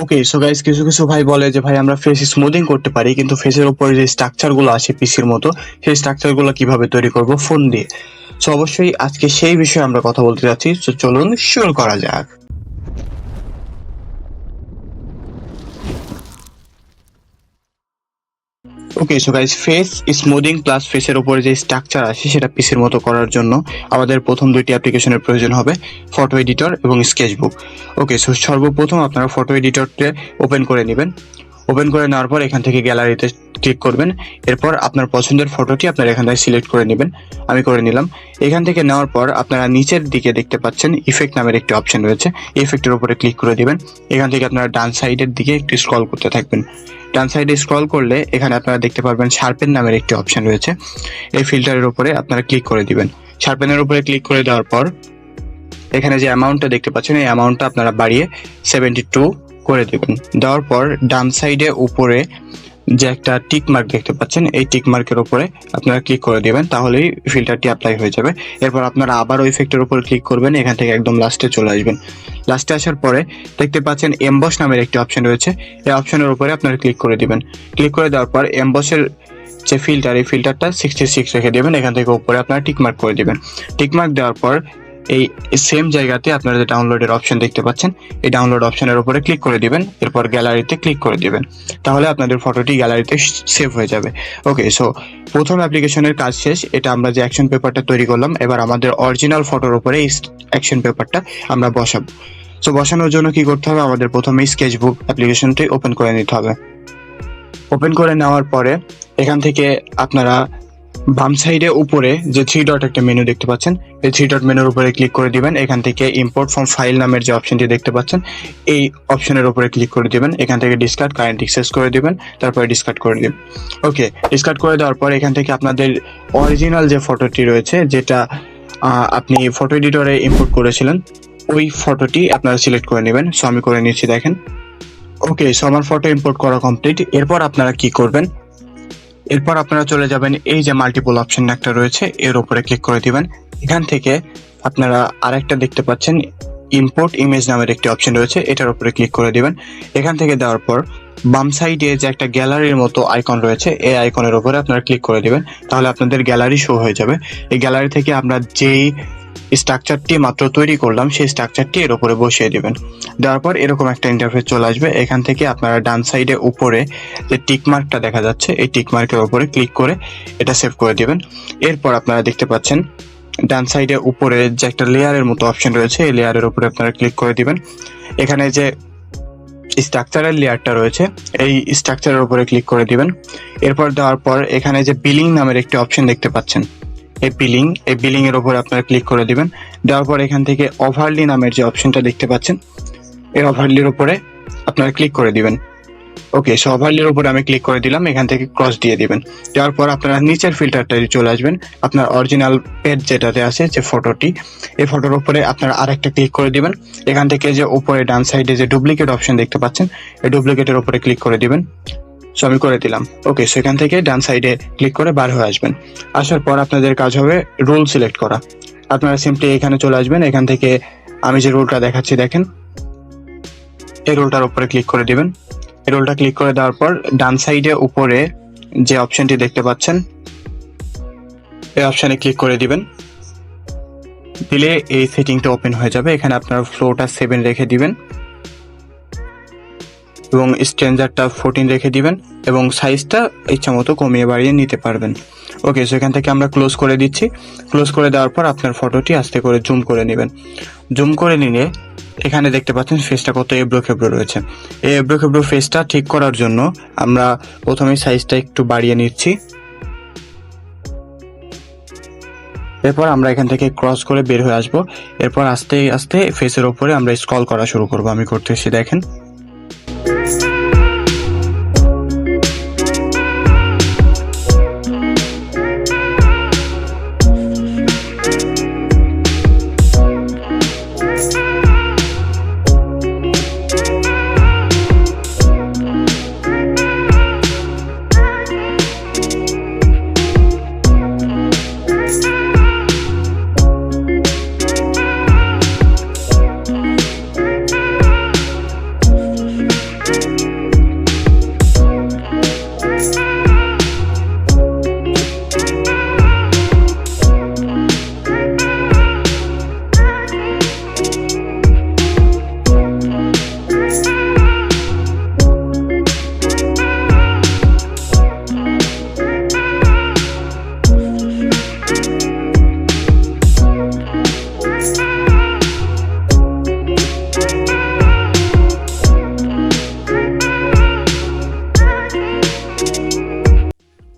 ওকে, so guys, কিছু কিছু ভাই বলে যে ভাই আমরা ফেস স্মুথিং করতে পারি, কিন্তু ফেসের উপরে যে স্ট্রাকচার গুলো আসে পিসির মতো, সেই স্ট্রাকচার গুলো কিভাবে তৈরি করব ফোন দিয়ে। সো অবশ্যই আজকে সেই বিষয়ে আমরা কথা বলতে যাচ্ছি। তো চলুন শুরু করা যাক। Okay, so guys, face smoothing plus ফেসের উপরে যে স্ট্রাকচার আসে সেটা পিসির মতো করার জন্য আমাদের প্রথম দুইটি অ্যাপ্লিকেশনের প্রয়োজন হবে, ফটো এডিটর এবং স্কেচবুক। ওকে, সো সর্বপ্রথম আপনারা ফটো এডিটরটা ওপেন করে নেবেন। ওপেন করে নেওয়ার পর এখান থেকে গ্যালারিতে ক্লিক করবেন। এরপর আপনার পছন্দের ফটোটি আপনারা এখান থেকে সিলেক্ট করে নেবেন। আমি করে নিলাম। এখান থেকে নেওয়ার পর আপনারা নিচের দিকে দেখতে পাচ্ছেন ইফেক্ট নামের একটি অপশন রয়েছে। ইফেক্টের উপরে ক্লিক করে দিবেন। এখান থেকে আপনারা ডান সাইডের দিকে একটু স্ক্রল করতে থাকবেন। ডান সাইডে স্ক্রল করলে এখানে আপনারা দেখতে পারবেন শার্পেন নামের একটি অপশন রয়েছে। এই ফিল্টারের উপরে আপনারা ক্লিক করে দিবেন। শার্পেনের উপরে ক্লিক করে দেওয়ার পর এখানে যে অ্যামাউন্টটা দেখতে পাচ্ছেন, এই অ্যামাউন্টটা আপনারা বাড়িয়ে 72 করে দেবেন। দেওয়ার পর ডান সাইডে উপরে যে একটা টিক মার্ক দেখতে পাচ্ছেন, এই টিক মার্কের উপরে আপনারা ক্লিক করে দেবেন, তাহলেই ফিল্টারটি অ্যাপ্লাই হয়ে যাবে। এরপর আপনারা আবার ওই ইফেক্টের উপর ক্লিক করবেন। এখান থেকে একদম লাস্টে চলে আসবেন। লাস্টে আসার পরে দেখতে পাচ্ছেন এমবস নামের একটি অপশন রয়েছে। এই অপশনের উপরে আপনারা ক্লিক করে দিবেন। ক্লিক করে দেওয়ার পর এমবসের যে ফিল্টার, এই ফিল্টারটা 66 রেখে দেবেন। এখান থেকে উপরে আপনারা টিক মার্ক করে দিবেন। টিক মার্ক দেওয়ার পর এই সেম জায়গাতে আপনারা যে ডাউনলোডের অপশন দেখতে পাচ্ছেন, এই ডাউনলোড অপশনের উপরে ক্লিক করে দিবেন। এরপর গ্যালারিতে ক্লিক করে দিবেন, তাহলে আপনাদের ফটোটি গ্যালারিতে সেভ হয়ে যাবে। ওকে, সো প্রথম অ্যাপ্লিকেশনের কাজ শেষ। এটা আমরা যে অ্যাকশন পেপারটা তৈরি করলাম, এবার আমাদের অরিজিনাল ফটোর উপরে এই অ্যাকশন পেপারটা আমরা বসাবো। সো বসানোর জন্য কি করতে হবে, আমাদের প্রথমে স্কেচবুক অ্যাপ্লিকেশনটি ওপেন করে নিতে হবে। ওপেন করে নেওয়ার পরে এখান থেকে আপনারা বাম সাইডে উপরে যে 3 ডট একটা মেনু দেখতে পাচ্ছেন, এই 3 ডট মেনুর উপরে ক্লিক করে দিবেন। এখান থেকে ইম্পোর্ট ফ্রম ফাইল নামের যে অপশনটি দেখতে পাচ্ছেন, এই অপশনের উপরে ক্লিক করে দিবেন। এখান থেকে ডিসকার্ড কারেন্ট এক্সেস করে দিবেন, তারপরে ডিসকার্ড করে দিবেন। ওকে, ডিসকার্ড করে দেওয়ার পর এখান থেকে আপনাদের অরিজিনাল যে ফটোটি রয়েছে, যেটা আপনি ফটো এডিটরে ইম্পোর্ট করেছিলেন, ওই ফটোটি আপনারা সিলেক্ট করে নেবেন। সো আমি করে নিচ্ছি, দেখেন। ওকে, সো আমার ফটো ইম্পোর্ট করা কমপ্লিট। এরপর আপনারা কি করবেন, এরপর আপনারা চলে যাবেন এই যে মাল্টিপল অপশন একটা রয়েছে, এর উপরে ক্লিক করে দিবেন। এখান থেকে আপনারা আরেকটা দেখতে পাচ্ছেন ইম্পোর্ট ইমেজ নামের একটি অপশন রয়েছে, এটার উপরে ক্লিক করে দিবেন। এখান থেকে দেওয়ার পর বাম সাইডে যে একটা গ্যালারির মতো আইকন রয়েছে, এই আইকনের উপরে আপনারা ক্লিক করে দিবেন, তাহলে আপনাদের গ্যালারি শো হয়ে যাবে। এই গ্যালারি থেকে আমরা যেই স্ট্রাকচারটি মাত্র তৈরি করলাম, সেই স্ট্রাকচারটি এর উপরে বসিয়ে দিবেন। দেওয়ার পর এরকম একটা ইন্টারফেস চলে আসবে। এখান থেকে আপনারা ডান সাইডে উপরে যে টিক মার্কটা দেখা যাচ্ছে, এই টিক মার্কের উপরে ক্লিক করে এটা সেভ করে দিবেন। এরপর আপনারা দেখতে পাচ্ছেন ডান সাইডে উপরে যে একটা লেয়ারের মতো অপশন রয়েছে, এই লেয়ারের উপরে আপনারা ক্লিক করে দিবেন। এখানে যে স্ট্রাকচারের লেয়ারটা রয়েছে, এই স্ট্রাকচারের উপরে ক্লিক করে দিবেন। এরপর দেওয়ার পর এখানে যে বিলিং নামের একটি অপশন দেখতে পাচ্ছেন, এই বিলিং এর উপর আপনারা ক্লিক করে দিবেন। দেওয়ার পর এখান থেকে ওভারলি নামের যে অপশনটা দেখতে পাচ্ছেন, এই ওভারলির উপরে আপনারা ক্লিক করে দিবেন। ওকে, সো ওভারলির উপরে আমি ক্লিক করে দিলাম। এখান থেকে ক্রস দিয়ে দিবেন। দেওয়ার পর আপনারা নিচের ফিল্টারটাতে চলে আসবেন। আপনার অরিজিনাল পেজ যেটাতে আছে, যে ফটোটি, এই ফটোর উপরে আপনারা আরেকটা ক্লিক করে দিবেন। এখান থেকে যে উপরে ডান সাইডে যে ডুপ্লিকেট অপশন দেখতে পাচ্ছেন, এই ডুপ্লিকেটের উপরে ক্লিক করে দিবেন। সো আমি করে দিলাম। ওকে, সেখান থেকে ডান সাইডে ক্লিক করে বার হয়ে আসবেন। আসার পর আপনাদের কাজ হবে রুল সিলেক্ট করা। আপনারা সিম্পলি এখানে চলে আসবেন। এখান থেকে আমি যে রুলটা দেখাচ্ছি, দেখেন, এই রুলটার উপরে ক্লিক করে দিবেন। এই রুলটা ক্লিক করে দেওয়ার পর ডান সাইডে উপরে যে অপশনটি দেখতে পাচ্ছেন, এই অপশনে ক্লিক করে দিবেন। দিলে এই সেটিংটা ওপেন হয়ে যাবে। এখানে আপনারা ফ্লোটা 7 রেখে দিবেন এবং স্ট্রেঞ্জারটা 14 রেখে দিবেন এবং সাইজটা ইচ্ছা মতো কমিয়ে বাড়িয়ে নিতে পারবেন। ওকে, সো এখান থেকে আমরা ক্লোজ করে দিচ্ছি। ক্লোজ করে দেওয়ার পর আপনার ফটোটি আস্তে করে জুম করে নেবেন। জুম করে নিলে এখানে দেখতে পাচ্ছেন ফেসটা কত এবড়ো খেবড়ো রয়েছে। এই এবড়ো খেবড়ো ফেসটা ঠিক করার জন্য আমরা প্রথমে সাইজটা একটু বাড়িয়ে নিচ্ছি। এরপর আমরা এখান থেকে ক্রস করে বের হয়ে আসবো। এরপর আস্তে আস্তে ফেসের ওপরে আমরা স্ক্রল করা শুরু করবো। আমি করতেছি, দেখেন।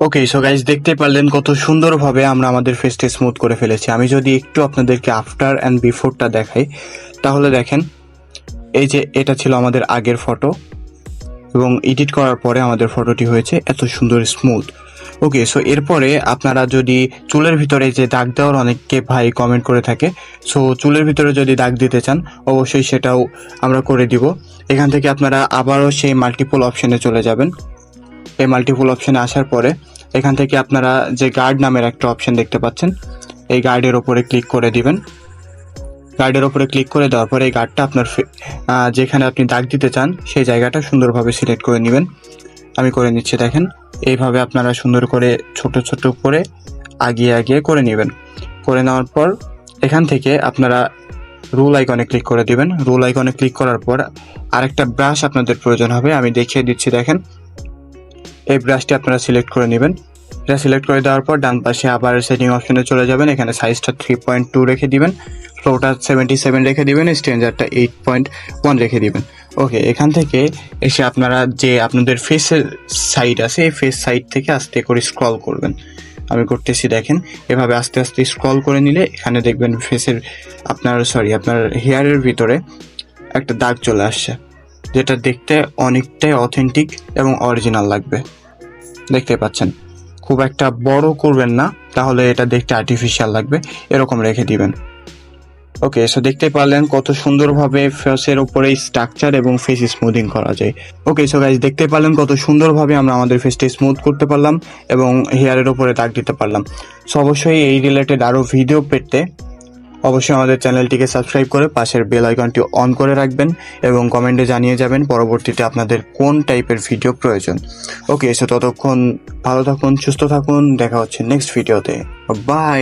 ওকে, সো গাইজ দেখতেই পারলেন কত সুন্দরভাবে আমরা আমাদের ফেসটা স্মুথ করে ফেলেছি। আমি যদি একটু আপনাদেরকে আফটার অ্যান্ড বিফোরটা দেখাই, তাহলে দেখেন এই যে এটা ছিল আমাদের আগের ফটো এবং এডিট করার পরে আমাদের ফটোটি হয়েছে এত সুন্দর স্মুথ। ওকে, সো এরপরে আপনারা যদি চুলের ভিতরে যে দাগ দেওয়ার অনেককে ভাই কমেন্ট করে থাকে, সো চুলের ভিতরে যদি দাগ দিতে চান অবশ্যই সেটাও আমরা করে দিব। এখান থেকে আপনারা আবারও সেই মাল্টিপল অপশনে চলে যাবেন। এই মাল্টিপল অপশনে আসার পরে এখান থেকে আপনারা যে গার্ড নামের একটা অপশন দেখতে পাচ্ছেন, এই গার্ডের ওপরে ক্লিক করে দিবেন। গার্ডের ওপরে ক্লিক করে দেওয়ার পরে এই গার্ডটা আপনার যেখানে আপনি দাগ দিতে চান সেই জায়গাটা সুন্দরভাবে সিলেক্ট করে নেবেন। আমি করে নিচ্ছি, দেখেন এইভাবে আপনারা সুন্দর করে ছোট ছোট করে আগিয়ে আগিয়ে করে নেবেন। করে নেওয়ার পর এখান থেকে আপনারা রুল আইকনে ক্লিক করে দিবেন। রুল আইকনে ক্লিক করার পর আরেকটা ব্রাশ আপনাদের প্রয়োজন হবে, আমি দেখিয়ে দিচ্ছি। দেখেন এই ব্রাশটি আপনারা সিলেক্ট করে নেবেন। এটা সিলেক্ট করে দেওয়ার পর ডান পাশে আবার সেটিং অপশনে চলে যাবেন। এখানে সাইজটা 3.2 রেখে দিবেন, ফ্লোটা 77 রেখে দিবেন, স্ট্রেঞ্জারটা 8.1 রেখে দিবেন। ওকে, এখান থেকে এসে আপনারা যে আপনাদের ফেসের সাইড আছে এই ফেস সাইড থেকে আস্তে করে স্ক্রল করবেন। আমি করতেছি, দেখেন এভাবে আস্তে আস্তে স্ক্রল করে নিলে এখানে দেখবেন ফেসের আপনার হেয়ারের ভিতরে একটা দাগ চলে আসছে, যেটা দেখতে অনেকটাই অথেন্টিক এবং অরিজিনাল লাগবে। দেখতে পাচ্ছেন, খুব একটা বড় করবেন না, তাহলে এটা দেখতে আর্টিফিশিয়াল লাগবে, এরকম রেখে দিবেন। ওকে, সো দেখতে পারলেন কত সুন্দরভাবে ফেসের উপরে স্ট্রাকচার এবং ফেস স্মুথিং করা যায়। ওকে, সো গাইজ দেখতে পারলেন কত সুন্দরভাবে আমরা আমাদের ফেসটা স্মুথ করতে পারলাম এবং হেয়ারের উপরে দাগ দিতে পারলাম। সো অবশ্যই এই রিলেটেড আরও ভিডিও পেতে অবশ্যই আমাদের চ্যানেলটিকে সাবস্ক্রাইব করে পাশের বেল আইকনটি অন করে রাখবেন এবং কমেন্টে জানিয়ে যাবেন পরবর্তীতে আপনাদের কোন টাইপের ভিডিও প্রয়োজন। ওকে, সো ততক্ষণ ভালো থাকুন, সুস্থ থাকুন, দেখা হচ্ছে নেক্সট ভিডিওতে। বাই।